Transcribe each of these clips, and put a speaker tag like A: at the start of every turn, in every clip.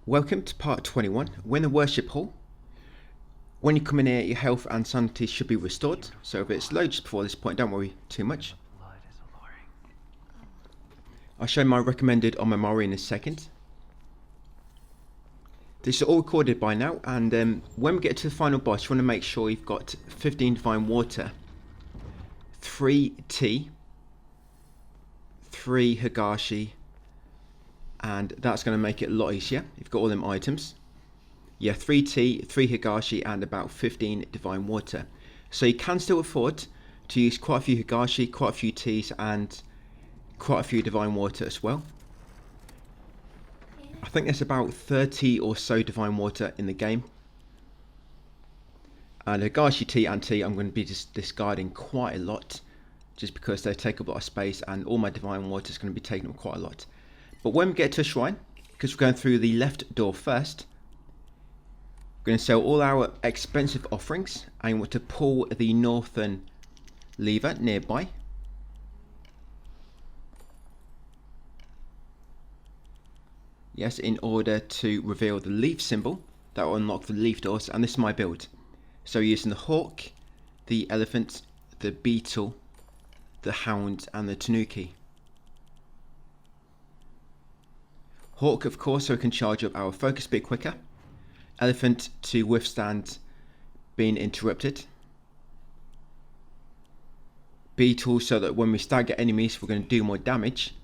A: Welcome to part 21. We're in the worship hall. When you come in here, your health and sanity should be restored. So if it's low just before this point, don't worry too much. I'll show my recommended on my Mori in a second. This is all recorded by now, and when we get to the final boss, you want to make sure you've got 15 divine water, 3 tea, 3 higashi, and that's going to make it a lot easier. You've got all them items. Yeah, 3 tea, 3 higashi, and about 15 divine water. So you can still afford to use quite a few higashi, quite a few teas, and quite a few divine water as well. I think there's about 30 or so divine water in the game. And higashi tea and tea I'm going to be just discarding quite a lot, just because they take up a lot of space, and all my divine water is going to be taking up quite a lot. But when we get to a shrine, because we're going through the left door first, we're going to sell all our expensive offerings, and you want to pull the northern lever nearby. Yes, in order to reveal the leaf symbol that will unlock the leaf doors, and this is my build. So using the hawk, the elephant, the beetle, the hound, and the tanuki. Hawk, of course, so we can charge up our focus a bit quicker. Elephant to withstand being interrupted. Beetle, so that when we stagger enemies we're going to do more damage.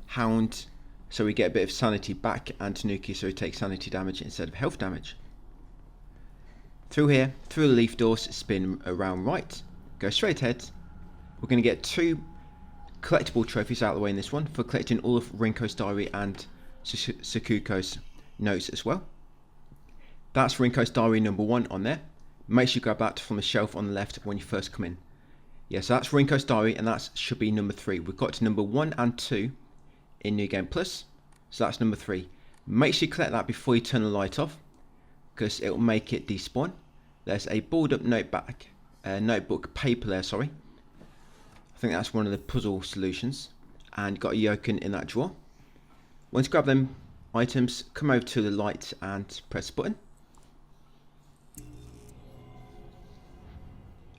A: Hound, so we get a bit of sanity back, and tanuki, so we take sanity damage instead of health damage. Through here, through the leaf doors, spin around right, go straight ahead. We're going to get 2 collectible trophies out of the way in this one for collecting all of Rinko's diary and Sakuko's notes as well. That's Rinko's diary number 1 on there. Make sure you grab that from the shelf on the left when you first come in. Yes, so that's Rinko's diary, and that should be number 3. We've got to number 1 and 2 in New Game Plus, so that's number 3. Make sure you collect that before you turn the light off, because it will make it despawn. There's a balled up notebook paper there, sorry. I think that's one of the puzzle solutions, and got a yoken in that drawer. Once you grab them items, come over to the light and press the button.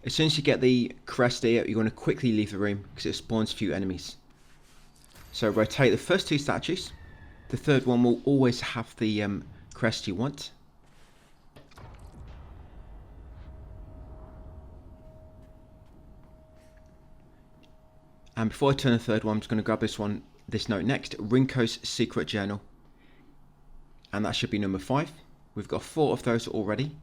A: As soon as you get the crest here, you're going to quickly leave the room because it spawns a few enemies. So rotate the first 2 statues. The third one will always have the crest you want. And before I turn the third one, I'm just going to grab this note next, Rinko's secret journal. And that should be number 5. We've got 4 of those already.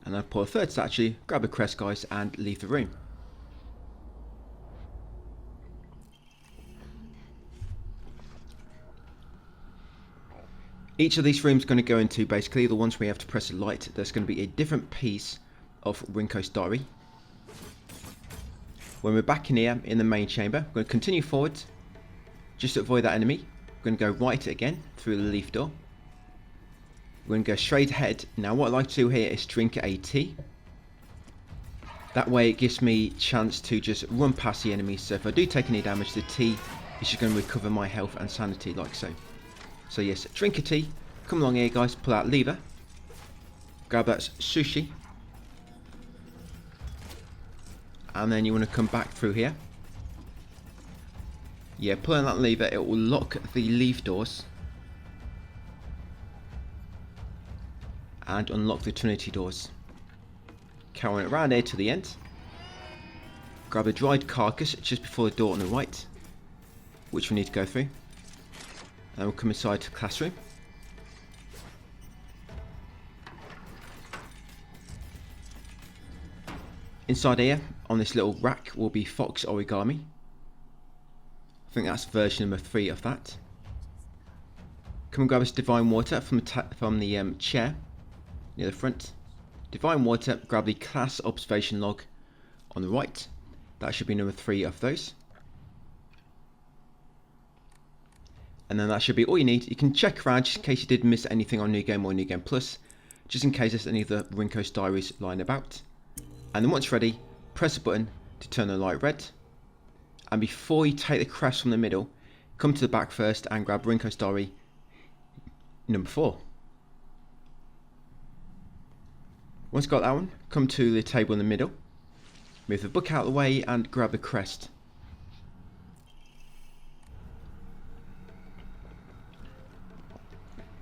A: And I'll pull a third statue, grab a crest guys, and leave the room. Each of these rooms is going to go into basically the ones where you have to press a light. There's going to be a different piece of Rinko's diary. When we're back in here in the main chamber, we're going to continue forward just to avoid that enemy. We're going to go right again through the leaf door. We're going to go straight ahead. Now what I like to do here is drink a tea. That way it gives me chance to just run past the enemies. So if I do take any damage, the tea is just going to recover my health and sanity like so. So yes, drink a tea. Come along here guys, pull out lever. Grab that sushi. And then you want to come back through here. Yeah, pulling that lever, it will lock the leaf doors. And unlock the trinity doors. Carrying it around here to the end. Grab a dried carcass just before the door on the right, which we need to go through. And we'll come inside to the classroom. Inside here, on this little rack, will be fox origami. I think that's version number 3 of that. Come and grab us divine water from the chair near the front. Divine water, grab the class observation log on the right. That should be number 3 of those. And then that should be all you need. You can check around just in case you did miss anything on New Game or New Game Plus, just in case there's any of the Rinko's diaries lying about. And then once ready, press the button to turn the light red. And before you take the crest from the middle, come to the back first and grab Rinko's Diary number 4. Once you've got that one, come to the table in the middle, move the book out of the way and grab the crest.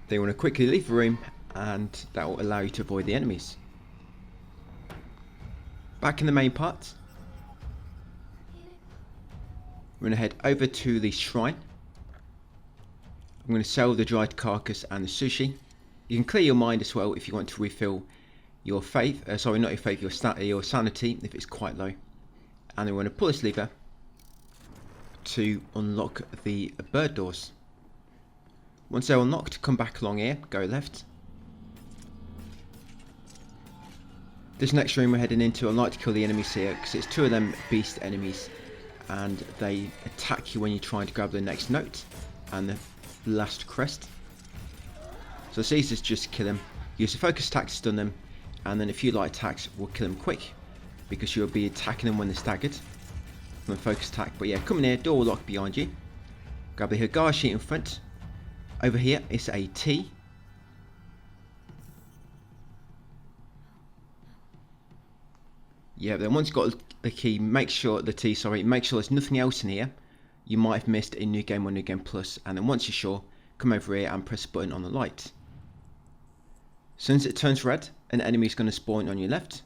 A: Then you want to quickly leave the room, and that will allow you to avoid the enemies. Back in the main part, we're going to head over to the shrine. I'm going to sell the dried carcass and the sushi. You can clear your mind as well if you want to refill your faith, sorry, not your faith, your sanity if it's quite low. And then we're going to pull this lever to unlock the bird doors. Once they're unlocked, come back along here, go left. This next room we're heading into, I like to kill the enemies here because it's 2 of them beast enemies and they attack you when you're trying to grab the next note and the last crest. So it's easy to just kill them. Use the focus attack to stun them, and then a few light attacks will kill them quick because you'll be attacking them when they're staggered from a focus attack. But yeah, come in here, door will lock behind you. Grab the Higashi in front. Over here is a T. Yeah, then once you've got the key, make sure there's nothing else in here you might have missed in New Game or New Game Plus, and then once you're sure, come over here and press the button on the light. As soon as it turns red, an enemy is going to spawn on your left.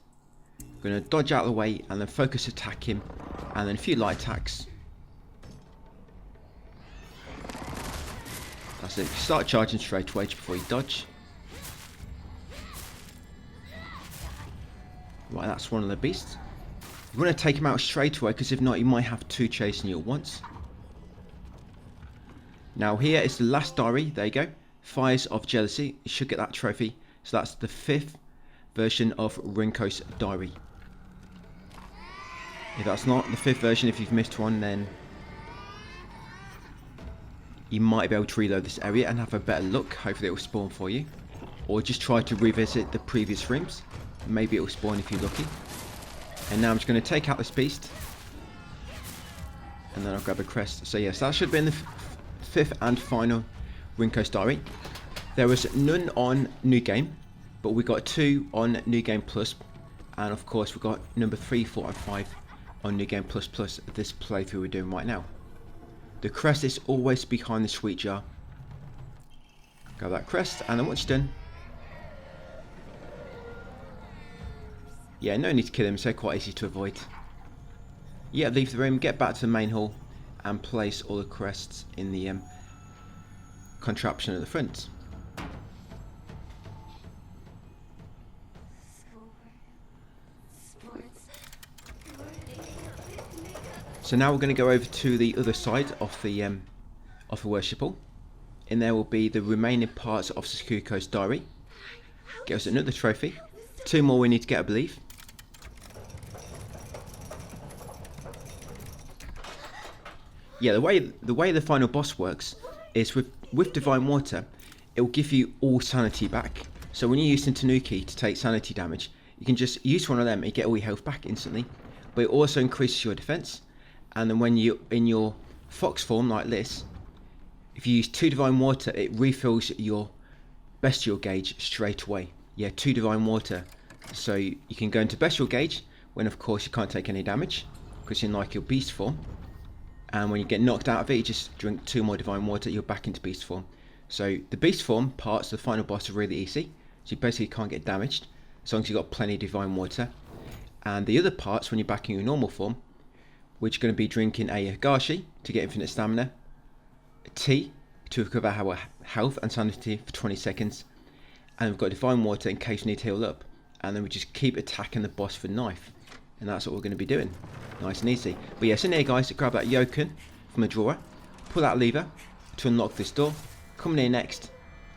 A: You're going to dodge out of the way and then focus attack him, and then a few light attacks. That's it. Start charging straight away just before you dodge. Right, that's one of the beasts. You want to take him out straight away because if not, you might have 2 chasing you at once. Now here is the last diary. There you go. Fires of Jealousy. You should get that trophy. So that's the 5th version of Rinko's Diary. If that's not the 5th version, if you've missed one, then you might be able to reload this area and have a better look. Hopefully it will spawn for you. Or just try to revisit the previous rooms. Maybe it will spawn if you're lucky. And now I'm just going to take out this beast. And then I'll grab a crest. So yes, that should have been the 5th and final Rinko's Diary. There was none on New Game, but we got 2 on New Game Plus. And of course we got number 3, 4 and 5 on New Game Plus Plus, this playthrough we're doing right now. The crest is always behind the sweet jar. Grab that crest, and then once you're done, yeah, no need to kill them, so they're quite easy to avoid. Yeah, leave the room, get back to the main hall, and place all the crests in the contraption at the front. So now we're going to go over to the other side of the worship hall. In there will be the remaining parts of Sakuko's diary. Get us another trophy. 2 more we need to get, I believe. Yeah, the way the final boss works is with Divine Water, it will give you all sanity back. So when you use Tanuki to take sanity damage, you can just use one of them and you get all your health back instantly. But it also increases your defense. And then when you're in your fox form like this, if you use 2 Divine Water, it refills your bestial gauge straight away. Yeah, 2 Divine Water. So you can go into bestial gauge when of course you can't take any damage because you're in like your beast form. And when you get knocked out of it, you just drink 2 more Divine Water, you're back into beast form. So the beast form parts of the final boss are really easy. So you basically can't get damaged as long as you've got plenty of Divine Water. And the other parts, when you're back in your normal form, which are going to be drinking a Higashi to get infinite stamina, a tea to recover our health and sanity for 20 seconds, and we've got Divine Water in case we need to heal up, and then we just keep attacking the boss for knife, and that's what we're going to be doing. Nice and easy. But yes, in here guys, grab that Yoken from the drawer, pull that lever to unlock this door, come in here next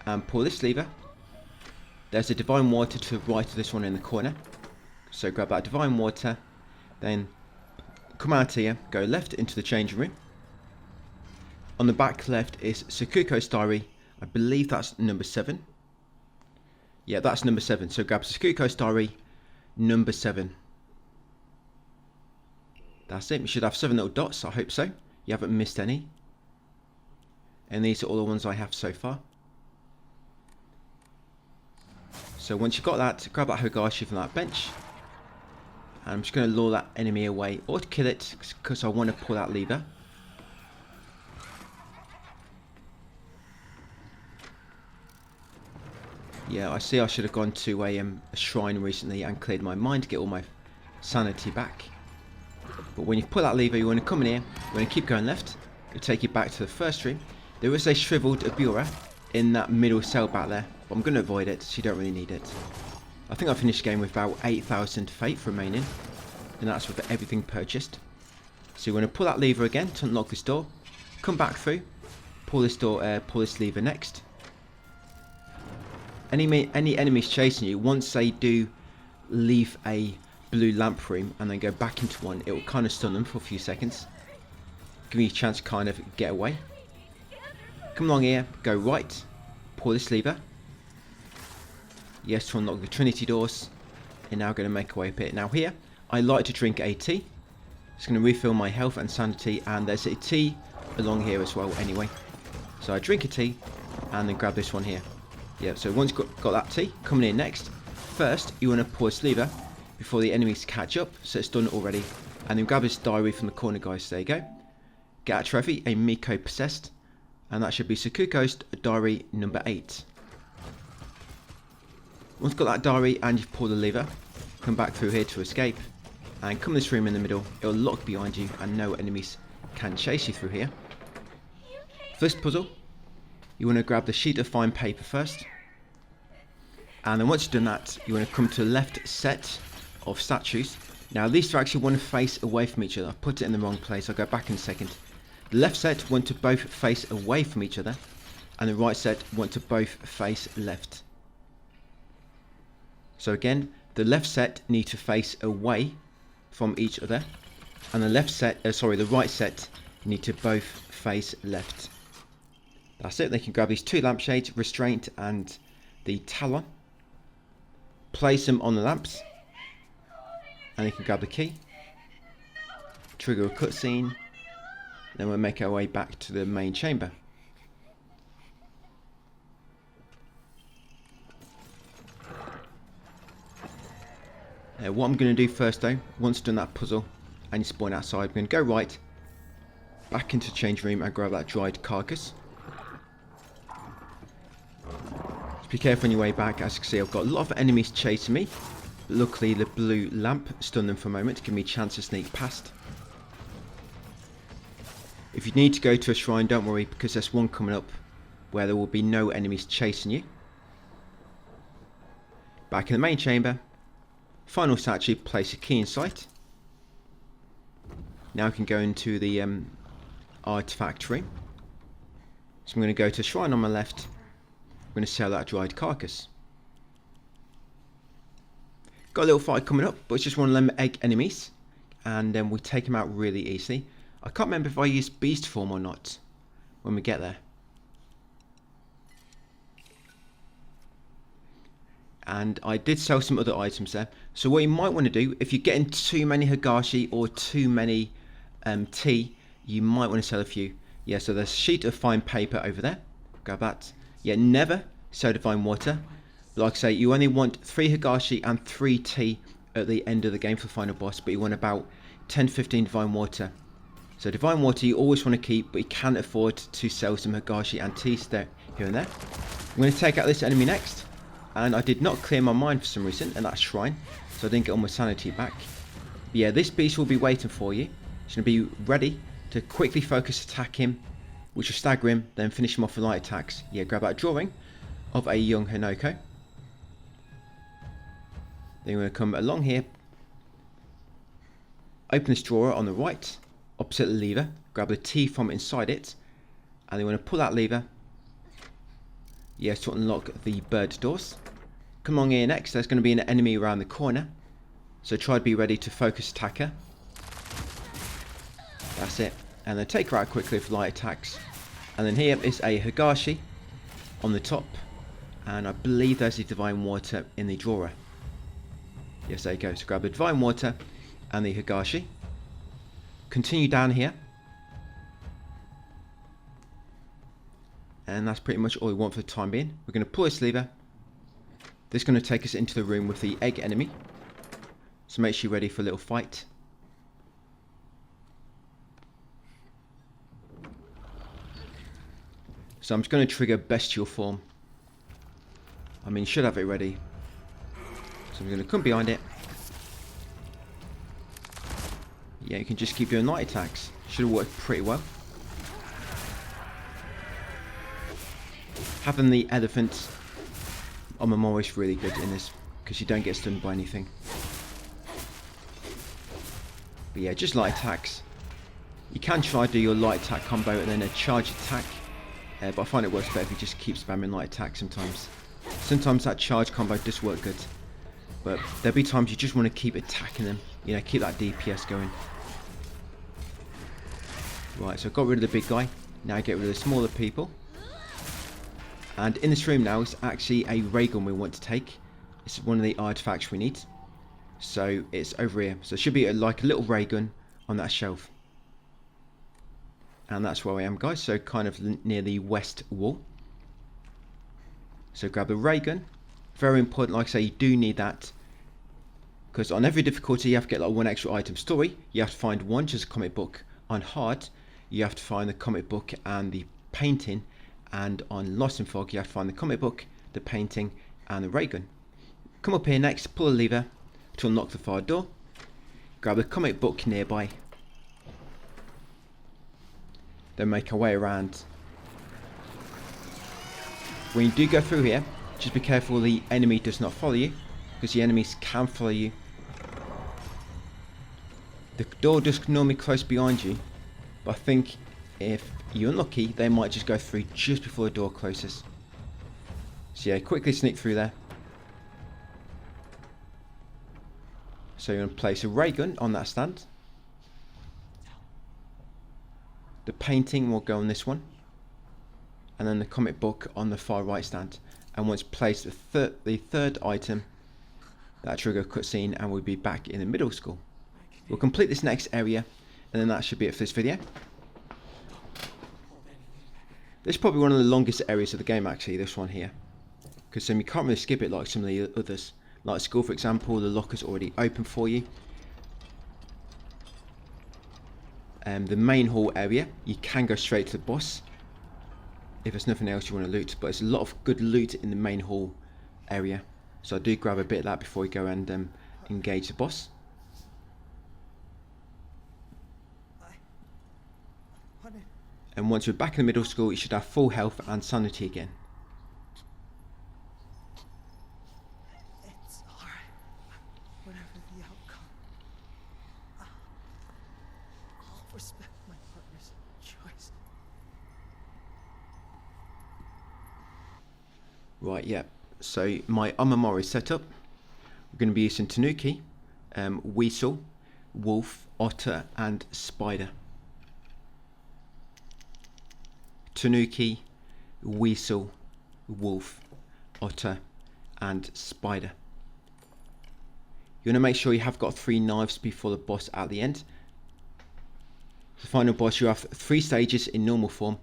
A: and pull this lever. There's a Divine Water to the right of this one in the corner, so grab that Divine Water, then come out here, go left into the changing room. On the back left is Sakuko's diary. I believe that's number 7. Yeah, that's number 7. So grab Sakuko's diary, number 7. That's it. You should have 7 little dots. I hope so. You haven't missed any. And these are all the ones I have so far. So once you've got that, grab that Higashi from that bench. And I'm just going to lure that enemy away, or to kill it, because I want to pull that lever. Yeah, I see I should have gone to a shrine recently and cleared my mind to get all my sanity back. But when you pull that lever, you want to come in here, you want to keep going left, it'll take you back to the first room. There is a shriveled Abura in that middle cell back there, but I'm going to avoid it, so you don't really need it. I think I finished the game with about 8,000 faith remaining, and that's with everything purchased. So you want to pull that lever again to unlock this door, come back through, pull this lever next. Any enemies chasing you, once they do leave a blue lamp room and then go back into one, it will kind of stun them for a few seconds, give you a chance to kind of get away. Come along here, go right, pull this lever. Yes, to unlock the Trinity doors. And now going to make our way up here. Now here, I like to drink a tea. It's going to refill my health and sanity, and there's a tea along here as well anyway. So I drink a tea and then grab this one here. Yeah, so once you've got that tea, coming in next, first you want to pull this lever before the enemies catch up, so it's done already. And then grab this diary from the corner, guys. There you go. Get a trophy, a Miko possessed, and that should be Sakuko's diary number 8. Once you've got that diary and you've pulled the lever, come back through here to escape, and come this room in the middle. It'll lock behind you and no enemies can chase you through here. First puzzle, you want to grab the sheet of fine paper first, and then once you've done that, you want to come to the left set of statues. Now these two actually want to face away from each other. I've put it in the wrong place, I'll go back in a second. The left set want to both face away from each other, and the right set want to both face left. So again, the left set need to face away from each other, and the right set need to both face left. That's it. They can grab these 2 lampshades, restraint and the talon, place them on the lamps, and they can grab the key, trigger a cutscene, then we'll make our way back to the main chamber. What I'm going to do first though, once you've done that puzzle and you spawn outside, I'm going to go right, back into the change room and grab that dried carcass. Just be careful on your way back. As you can see, I've got a lot of enemies chasing me. But luckily the blue lamp stunned them for a moment to give me a chance to sneak past. If you need to go to a shrine, don't worry, because there's one coming up where there will be no enemies chasing you. Back in the main chamber, final statue, place a key in sight. Now we can go into the artifact room. So I'm going to go to the shrine on my left. I'm going to sell that dried carcass. Got a little fight coming up, but it's just one of them egg enemies, and then we take them out really easily. I can't remember if I use beast form or not when we get there. And I did sell some other items there. So what you might want to do, if you're getting too many Higashi or too many tea, you might want to sell a few. Yeah, so there's a sheet of fine paper over there. Grab that. Yeah, never sell divine water. But like I say, you only want 3 Higashi and 3 tea at the end of the game for the final boss, but you want about 10-15 divine water. So divine water you always want to keep, but you can afford to sell some Higashi and tea here and there. I'm going to take out this enemy next. And I did not clear my mind for some reason in that shrine, so I didn't get all my sanity back. But yeah, this beast will be waiting for you. It's going to be ready to quickly focus attack him, which will stagger him, then finish him off with light attacks. Yeah, grab that drawing of a young Hanako. Then we're going to come along here, open this drawer on the right, opposite the lever, grab the tea from inside it, and then we're going to pull that lever. Yes, to unlock the bird doors. Come along here next, there's going to be an enemy around the corner, so try to be ready to focus attack her. That's it, and then take her out quickly for light attacks. And then here is a Higashi on the top, and I believe there's the divine water in the drawer. Yes, there you go. So grab the divine water and the Higashi. continue down here. And that's pretty much all we want for the time being. We're going to pull this lever. This is going to take us into the room with the egg enemy. So make sure you're ready for a little fight. So I'm just going to trigger bestial form. I mean, you should have it ready. So I'm going to come behind it. Yeah, you can just keep doing light attacks. Should have worked pretty well. Having the elephant on Momori is really good in this, because you don't get stunned by anything. But yeah, just light attacks. You can try to do your light attack combo and then a charge attack. But I find it works better if you just keep spamming light attack sometimes. Sometimes that charge combo does work good. But there'll be times you just want to keep attacking them. You know, keep that DPS going. Right, so I got rid of the big guy. Now get rid of the smaller people. And in this room now is actually a ray gun we want to take. It's one of the artifacts we need. So it's over here. So it should be like a little ray gun on that shelf. And that's where I am, guys. So kind of near the west wall. So grab the ray gun. Very important, like I say, you do need that. Because on every difficulty you have to get like one extra item. Story, you have to find one, just a comic book. On hard, you have to find the comic book and the painting. And on Lost in Fog, you have to find the comic book, the painting, and the ray gun. Come up here next, pull a lever to unlock the fire door. Grab the comic book nearby. Then make our way around. When you do go through here, just be careful the enemy does not follow you, because the enemies can follow you. The door does normally close behind you, but I think if you're unlucky, they might just go through just before the door closes. So yeah, quickly sneak through there. So you're going to place a ray gun on that stand. The painting will go on this one. And then the comic book on the far right stand. And once placed the third item, that trigger cutscene and we'll be back in the middle school. We'll complete this next area and then that should be it for this video. This is probably one of the longest areas of the game actually, this one here. Because you can't really skip it like some of the others. Like school for example, the locker's already open for you. The main hall area, you can go straight to the boss. If there's nothing else you want to loot, but there's a lot of good loot in the main hall area. So I do grab a bit of that before we go and engage the boss. And once we're back in the middle school, you should have full health and sanity again.
B: It's alright. Whatever the outcome. I'll respect my partner's choice.
A: Right, yeah. So my Omamori setup. We're going to be using Tanuki, Weasel, Wolf, Otter, and Spider. Tanuki, Weasel, Wolf, Otter, and Spider. You want to make sure you have got 3 knives before the boss at the end. The final boss, you have 3 stages in normal form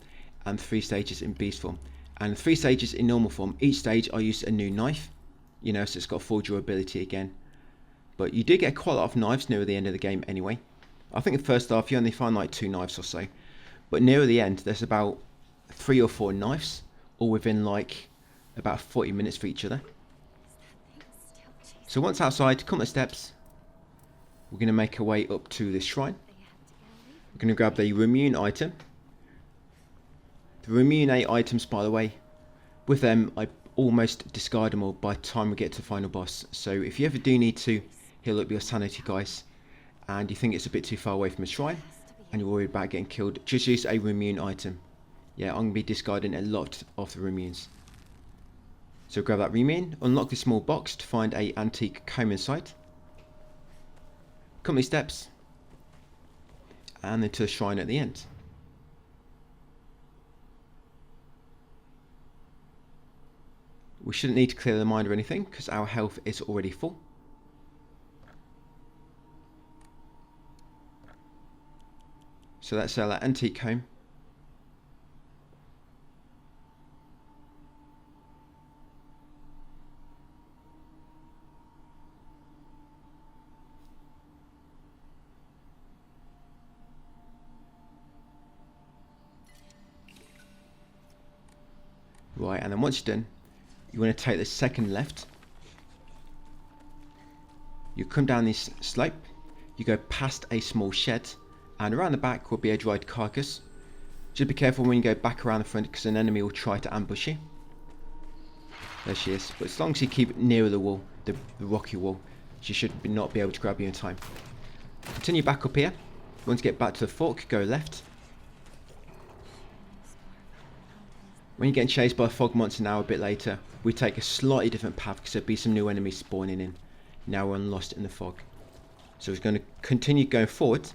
A: and 3 stages in beast form. And 3 stages in normal form, each stage I use a new knife, you know, so it's got full durability again. But you do get quite a lot of knives near the end of the game anyway. I think the first half you only find like 2 knives or so. But near the end there's about 3 or 4 knives, all within like about 40 minutes for each other. So once outside, come the steps, we're going to make our way up to this shrine. We're going to grab the Remune item. The Remune items, by the way, with them I almost discard them all by the time we get to the final boss. So if you ever do need to heal up your sanity, guys, and you think it's a bit too far away from a shrine and you're worried about getting killed, just use a Remune item. Yeah, I'm going to be discarding a lot of the Remunes. So grab that Remune, unlock this small box to find a antique comb inside. Come these steps, and then to the shrine at the end. We shouldn't need to clear the mind or anything, because our health is already full. So let's sell that antique comb. Right, and then once you're done, you want to take the second left. You come down this slope, you go past a small shed, and around the back will be a dried carcass. Just be careful when you go back around the front, because an enemy will try to ambush you. There she is. But as long as you keep near the wall, the rocky wall, she should not be able to grab you in time. Continue back up here. Once you get back to the fork, go left. When you're getting chased by a fog monster now a bit later, we take a slightly different path because there'll be some new enemies spawning in. Now we're lost in the fog. So we're going to continue going forward.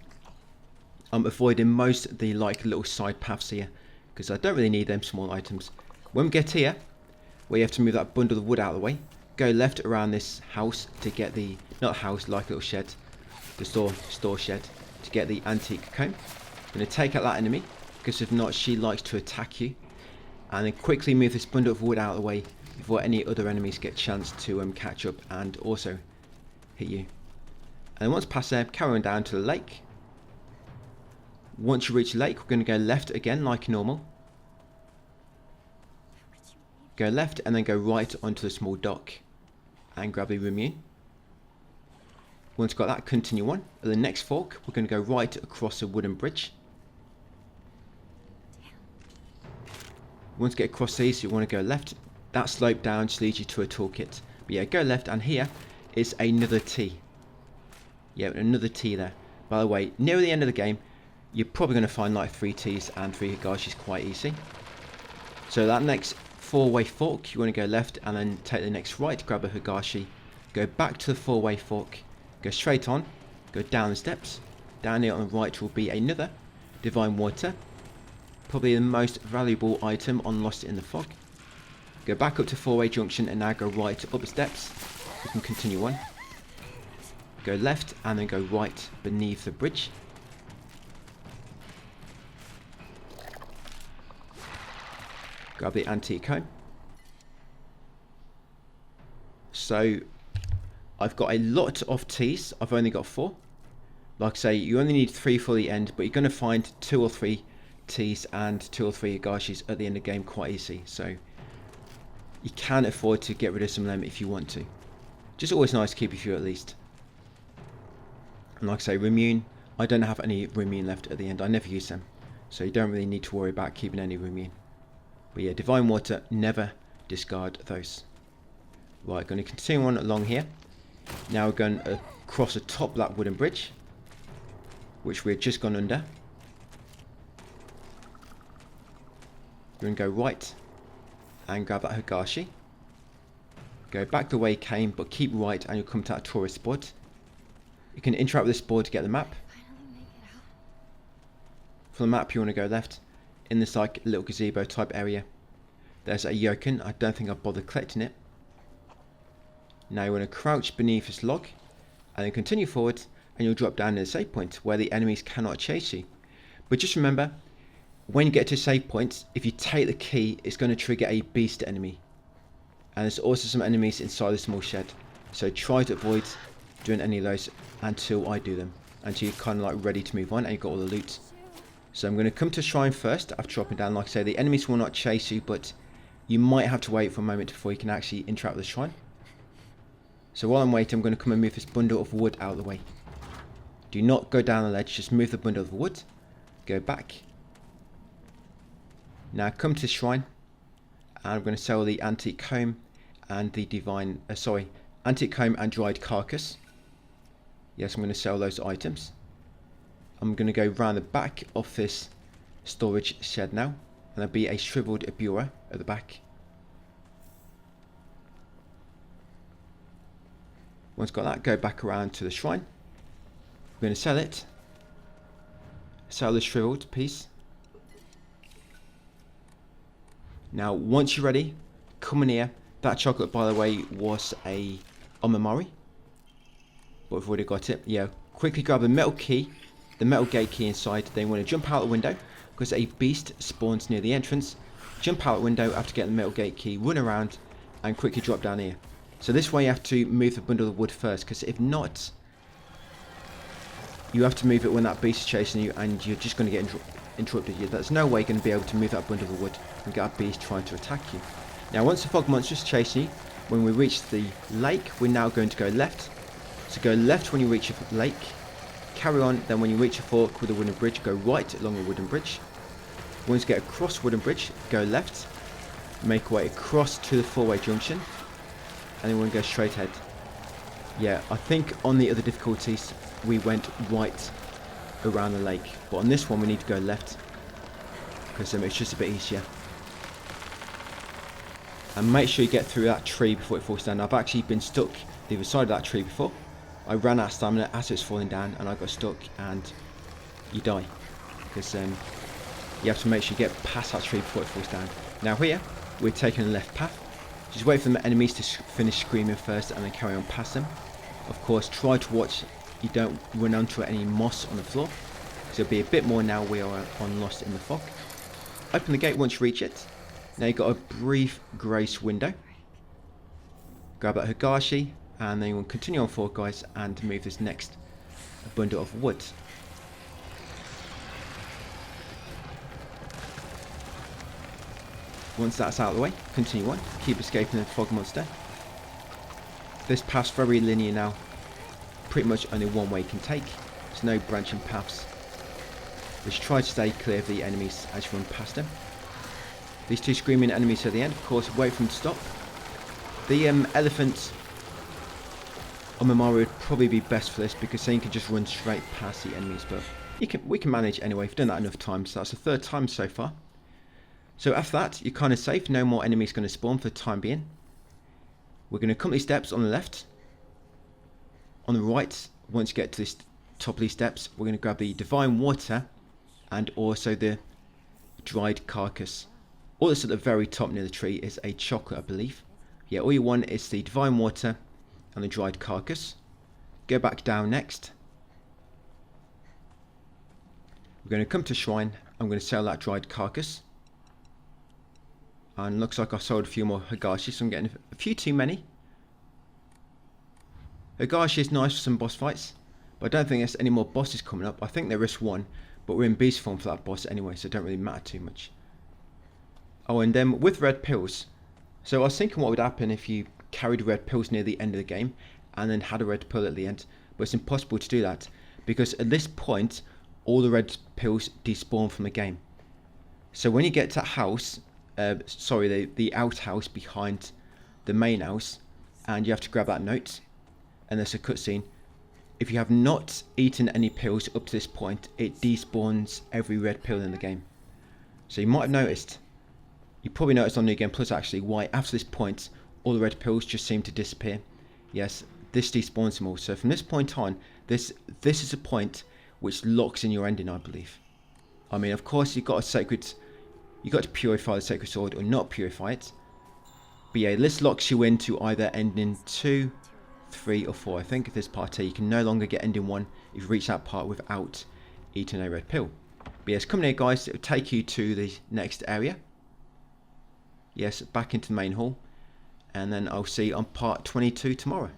A: I'm avoiding most of the little side paths here because I don't really need them small items. When we get here, where you have to move that bundle of wood out of the way, go left around this house to get the, not house, like a little shed, the store shed, to get the antique comb. I'm going to take out that enemy because if not, she likes to attack you. And then quickly move this bundle of wood out of the way before any other enemies get a chance to catch up and also hit you. And then once past there, carry on down to the lake. Once you reach the lake, we're going to go left again like normal. Go left and then go right onto the small dock and grab the immune. Once got that, continue on. At the next fork, we're going to go right across a wooden bridge. Once you get across these, you want to go left. That slope down just leads you to a toolkit. But yeah, go left, and here is another T. Yeah, another T there. By the way, near the end of the game, you're probably going to find like 3 T's and 3 Higashis quite easy. So that next 4-way fork, you want to go left and then take the next right, grab a Higashi, go back to the 4-way fork, go straight on, go down the steps. Down here on the right will be another Divine Water. Probably the most valuable item on Lost in the Fog. Go back up to 4-way junction and now go right up the steps. You can continue on. Go left and then go right beneath the bridge. Grab the antique comb. So I've got a lot of T's. I've only got 4. Like I say, you only need 3 for the end, but you're going to find 2 or 3 T's and 2 or 3 Higashis at the end of the game quite easy. So you can afford to get rid of some of them if you want to. Just always nice to keep a few at least. And like I say, Remune, I don't have any Remune left at the end. I never use them. So you don't really need to worry about keeping any Remune. But yeah, Divine Water, never discard those. Right, going to continue on along here. Now we're going across the top of that wooden bridge, which we've just gone under. We're going to go right and grab that Higashi. Go back the way you came, but keep right and you'll come to that tourist spot. You can interact with this board to get the map. For the map, you want to go left. In this like little gazebo type area, there's a yoken. I don't think I've bothered collecting it. Now you want to crouch beneath this log and then continue forward and you'll drop down to the save point where the enemies cannot chase you. But just remember, when you get to save points, if you take the key, it's going to trigger a beast enemy. And there's also some enemies inside the small shed. So try to avoid doing any of those until I do them. Until you're kind of like ready to move on and you've got all the loot. So I'm going to come to shrine first after dropping down. Like I say, the enemies will not chase you, but you might have to wait for a moment before you can actually interact with the shrine. So while I'm waiting, I'm going to come and move this bundle of wood out of the way. Do not go down the ledge, just move the bundle of wood. Go back. Now come to the shrine. And I'm going to sell the antique comb and the antique comb and dried carcass. Yes, I'm going to sell those items. I'm going to go round the back of this storage shed now. And there'll be a shriveled bureau at the back. Once got that, go back around to the shrine. We're going to sell it. Sell the shriveled piece. Now, once you're ready, come in here. That chocolate, by the way, was a Omamori. But we've already got it. Yeah, quickly grab the metal key the metal gate key inside, then you want to jump out the window because a beast spawns near the entrance. Jump out the window after getting the metal gate key, run around and quickly drop down here. So this way you have to move the bundle of wood first, because if not, you have to move it when that beast is chasing you and you're just going to get interrupted. There's no way you're going to be able to move that bundle of wood and get that beast trying to attack you. Now once the fog monster's chasing you, when we reach the lake, we're now going to go left. So go left when you reach a lake, carry on, then when you reach a fork with a wooden bridge, go right along a wooden bridge. Once you get across wooden bridge, go left, make your way across to the four-way junction, and then we're going to go straight ahead. Yeah, I think on the other difficulties we went right around the lake, but on this one we need to go left because it's just a bit easier. And make sure you get through that tree before it falls down. I've actually been stuck the other side of that tree before. I ran out of stamina as it was falling down and I got stuck, and you die because you have to make sure you get past that tree before it falls down. Now here we're taking the left path. Just wait for the enemies to finish screaming first and then carry on past them. Of course, try to watch you don't run onto any moss on the floor, because there'll be a bit more now we are on Lost in the Fog. Open the gate once you reach it. Now you've got a brief grace window. Grab that Higashi, and then you will continue on forward, guys, and move this next bundle of wood. Once that's out of the way, continue on. Keep escaping the fog monster. This path's very linear now. Pretty much only one way you can take. There's no branching paths. Just try to stay clear of the enemies as you run past them. These two screaming enemies at the end, of course, wait for them to stop. The elephant on Mario would probably be best for this, because then you can just run straight past the enemies, but we can manage anyway. We've done that enough times, so that's the third time so far. So after that, you're kind of safe. No more enemies going to spawn for the time being. We're going to come these steps on the left. On the right, once you get to this top of these steps, we're going to grab the divine water and also the dried carcass. All that's at the very top near the tree is a chocolate, I believe. Yeah, all you want is the divine water and the dried carcass. Go back down next. We're going to come to shrine. I'm going to sell that dried carcass. And looks like I sold a few more Higashi, so I'm getting a few too many. Higashi is nice for some boss fights, but I don't think there's any more bosses coming up. I think there is one, but we're in beast form for that boss anyway, so it don't really matter too much. Oh, and then with red pills. So I was thinking what would happen if you carried red pills near the end of the game and then had a red pill at the end, but it's impossible to do that because at this point all the red pills despawn from the game. So when you get to that house, the outhouse behind the main house, and you have to grab that note, and there's a cutscene. If you have not eaten any pills up to this point, it despawns every red pill in the game. So you might have noticed, you probably noticed on New Game Plus actually, why after this point all the red pills just seem to disappear. Yes, this despawns them all. So from this point on, this is a point which locks in your ending, I believe. I mean, of course you've got to purify the sacred sword or not purify it. But yeah, this locks you into either ending 2, 3 or 4. I think if this part here, you can no longer get ending 1 if you reach that part without eating a red pill. But yes, come here guys, it will take you to the next area. Yes, back into the main hall. And then I'll see you on part 22 tomorrow.